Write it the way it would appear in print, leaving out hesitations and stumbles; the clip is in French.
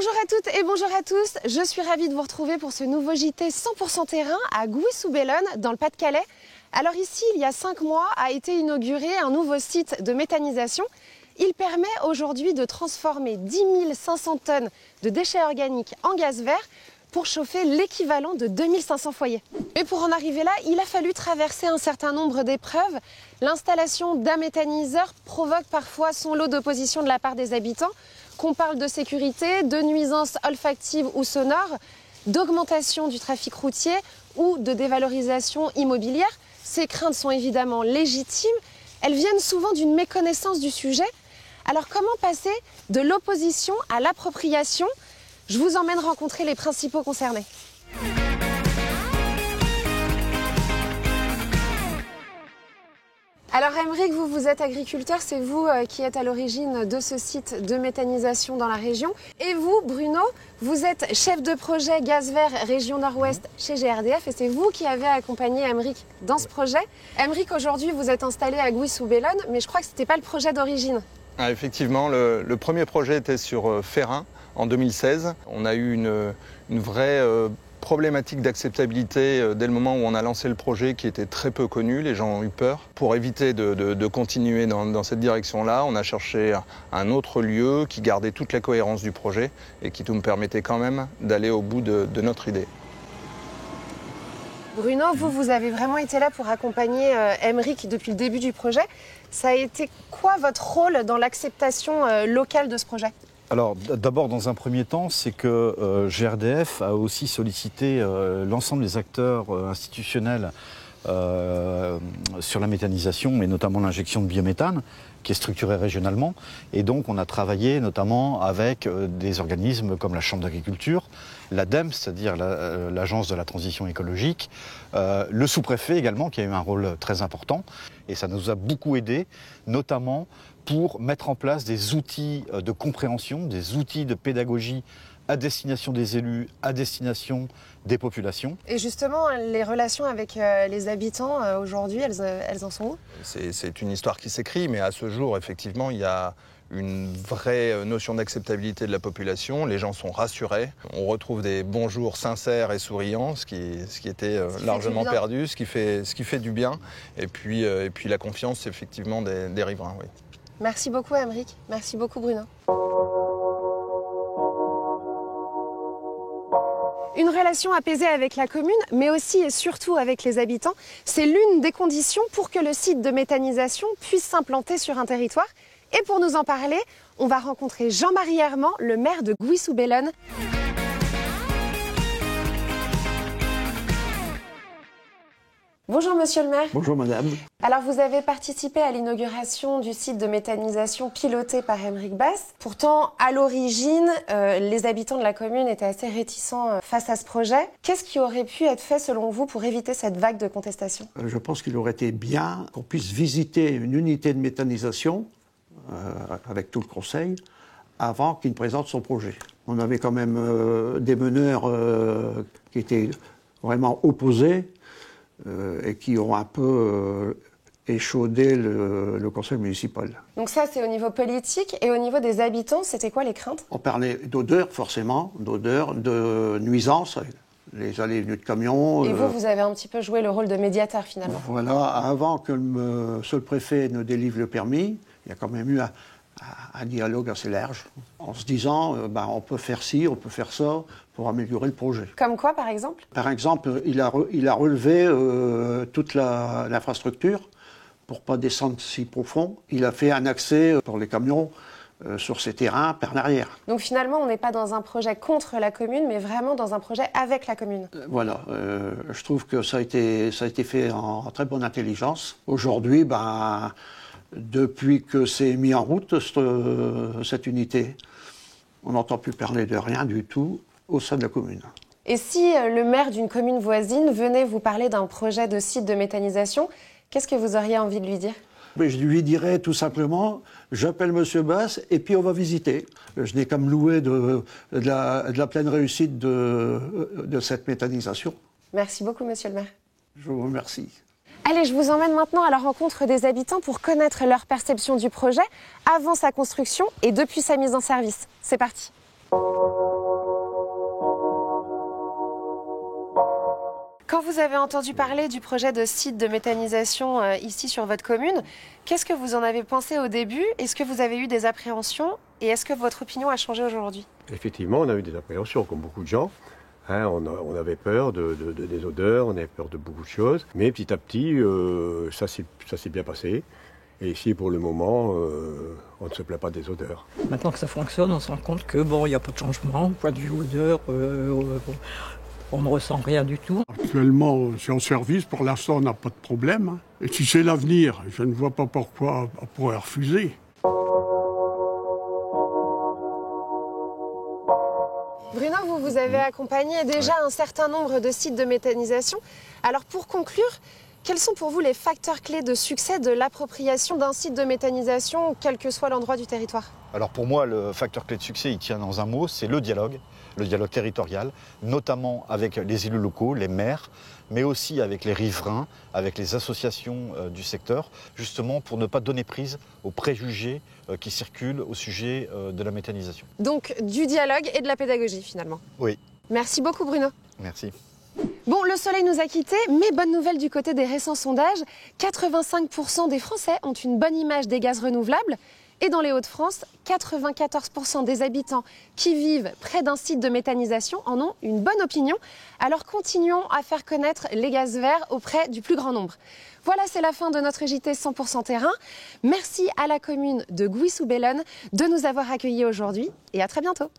Bonjour à toutes et bonjour à tous, je suis ravie de vous retrouver pour ce nouveau JT 100% terrain à Gouy-sous-Bellonne dans le Pas-de-Calais. Alors ici, il y a 5 mois, a été inauguré un nouveau site de méthanisation. Il permet aujourd'hui de transformer 10 500 tonnes de déchets organiques en gaz vert pour chauffer l'équivalent de 2500 foyers. Et pour en arriver là, il a fallu traverser un certain nombre d'épreuves. L'installation d'un méthaniseur provoque parfois son lot d'opposition de la part des habitants. Qu'on parle de sécurité, de nuisances olfactives ou sonores, d'augmentation du trafic routier ou de dévalorisation immobilière. Ces craintes sont évidemment légitimes. Elles viennent souvent d'une méconnaissance du sujet. Alors comment passer de l'opposition à l'appropriation? Je vous emmène rencontrer les principaux concernés. Alors Aymeric, vous êtes agriculteur, c'est vous qui êtes à l'origine de ce site de méthanisation dans la région. Et vous, Bruno, vous êtes chef de projet gaz vert région Nord-Ouest chez GRDF et c'est vous qui avez accompagné Aymeric dans ce projet. Aymeric, aujourd'hui, vous êtes installé à Gouy-sous-Bellonne, mais je crois que ce n'était pas le projet d'origine. Ah, effectivement, le premier projet était sur Férin en 2016. On a eu une vraie problématique d'acceptabilité dès le moment où on a lancé le projet qui était très peu connu, les gens ont eu peur. Pour éviter de continuer dans cette direction-là, on a cherché un autre lieu qui gardait toute la cohérence du projet et qui nous permettait quand même d'aller au bout de notre idée. Bruno, vous avez vraiment été là pour accompagner Aymeric depuis le début du projet. Ça a été quoi votre rôle dans l'acceptation locale de ce projet ? Alors d'abord, dans un premier temps, c'est que GRDF a aussi sollicité l'ensemble des acteurs institutionnels sur la méthanisation, mais notamment l'injection de biométhane, qui est structurée régionalement. Et donc on a travaillé notamment avec des organismes comme la Chambre d'agriculture, l'ADEME, c'est-à-dire l'Agence de la transition écologique, le sous-préfet également, qui a eu un rôle très important. Et ça nous a beaucoup aidé, notamment pour mettre en place des outils de compréhension, des outils de pédagogie à destination des élus, à destination des populations. Et justement, les relations avec les habitants aujourd'hui, elles en sont où ? C'est une histoire qui s'écrit, mais à ce jour, effectivement, il y a une vraie notion d'acceptabilité de la population. Les gens sont rassurés. On retrouve des bonjours sincères et souriants, ce qui était largement perdu, ce qui fait du bien. Et puis la confiance, effectivement, des riverains. Oui. Merci beaucoup, Aymeric. Merci beaucoup, Bruno. Une relation apaisée avec la commune, mais aussi et surtout avec les habitants, c'est l'une des conditions pour que le site de méthanisation puisse s'implanter sur un territoire. Et pour nous en parler, on va rencontrer Jean-Marie Herman, le maire de Gouy-sous-Bellonne. Bonjour monsieur le maire. Bonjour madame. Alors vous avez participé à l'inauguration du site de méthanisation piloté par Aymeric Basse. Pourtant, à l'origine, les habitants de la commune étaient assez réticents face à ce projet. Qu'est-ce qui aurait pu être fait selon vous pour éviter cette vague de contestation ? Je pense qu'il aurait été bien qu'on puisse visiter une unité de méthanisation avec tout le conseil avant qu'il ne présente son projet. On avait quand même des meneurs qui étaient vraiment opposés et qui ont un peu échaudé le conseil municipal. Donc ça, c'est au niveau politique. Et au niveau des habitants, c'était quoi les craintes ? On parlait d'odeur, forcément, d'odeur, de nuisances, les allées et venues de camions. Et vous avez un petit peu joué le rôle de médiateur, finalement. Voilà, avant que monsieur le préfet ne délivre le permis, il y a quand même eu un dialogue assez large, en se disant on peut faire ci, on peut faire ça pour améliorer le projet. Comme quoi, par exemple ? Par exemple, il a relevé toute l'infrastructure pour ne pas descendre si profond. Il a fait un accès pour les camions sur ces terrains par l'arrière. Donc finalement, on n'est pas dans un projet contre la commune, mais vraiment dans un projet avec la commune. Voilà, je trouve que ça a été fait en très bonne intelligence. Aujourd'hui, depuis que c'est mis en route, cette unité, on n'entend plus parler de rien du tout au sein de la commune. Et si le maire d'une commune voisine venait vous parler d'un projet de site de méthanisation, qu'est-ce que vous auriez envie de lui dire ? Je lui dirais tout simplement, j'appelle monsieur Basse et puis on va visiter. Je n'ai qu'à me louer de la pleine réussite de cette méthanisation. Merci beaucoup, monsieur le maire. Je vous remercie. Allez, je vous emmène maintenant à la rencontre des habitants pour connaître leur perception du projet avant sa construction et depuis sa mise en service. C'est parti. vous avez entendu parler du projet de site de méthanisation ici sur votre commune, qu'est-ce que vous en avez pensé au début? Est-ce que vous avez eu des appréhensions? Et est-ce que votre opinion a changé aujourd'hui? Effectivement, on a eu des appréhensions, comme beaucoup de gens. On avait peur des odeurs, on avait peur de beaucoup de choses. Mais petit à petit, ça s'est bien passé. Et ici, pour le moment, on ne se plaint pas des odeurs. Maintenant que ça fonctionne, on se rend compte que il n'y a pas de changement, pas de odeur, on ne ressent rien du tout. Actuellement, c'est en service, pour l'instant, on n'a pas de problème. Et si c'est l'avenir, je ne vois pas pourquoi on pourrait refuser. Bruno, vous avez accompagné déjà un certain nombre de sites de méthanisation. Alors pour conclure, quels sont pour vous les facteurs clés de succès de l'appropriation d'un site de méthanisation, quel que soit l'endroit du territoire? Alors pour moi, le facteur clé de succès, il tient dans un mot, c'est le dialogue territorial, notamment avec les élus locaux, les maires, mais aussi avec les riverains, avec les associations du secteur, justement pour ne pas donner prise aux préjugés qui circulent au sujet de la méthanisation. Donc du dialogue et de la pédagogie finalement. Oui. Merci beaucoup Bruno. Merci. Bon, le soleil nous a quittés, mais bonne nouvelle du côté des récents sondages, 85% des Français ont une bonne image des gaz renouvelables. Et dans les Hauts-de-France, 94% des habitants qui vivent près d'un site de méthanisation en ont une bonne opinion. Alors continuons à faire connaître les gaz verts auprès du plus grand nombre. Voilà, c'est la fin de notre JT 100% terrain. Merci à la commune de Gouy-sous-Bellone de nous avoir accueillis aujourd'hui et à très bientôt.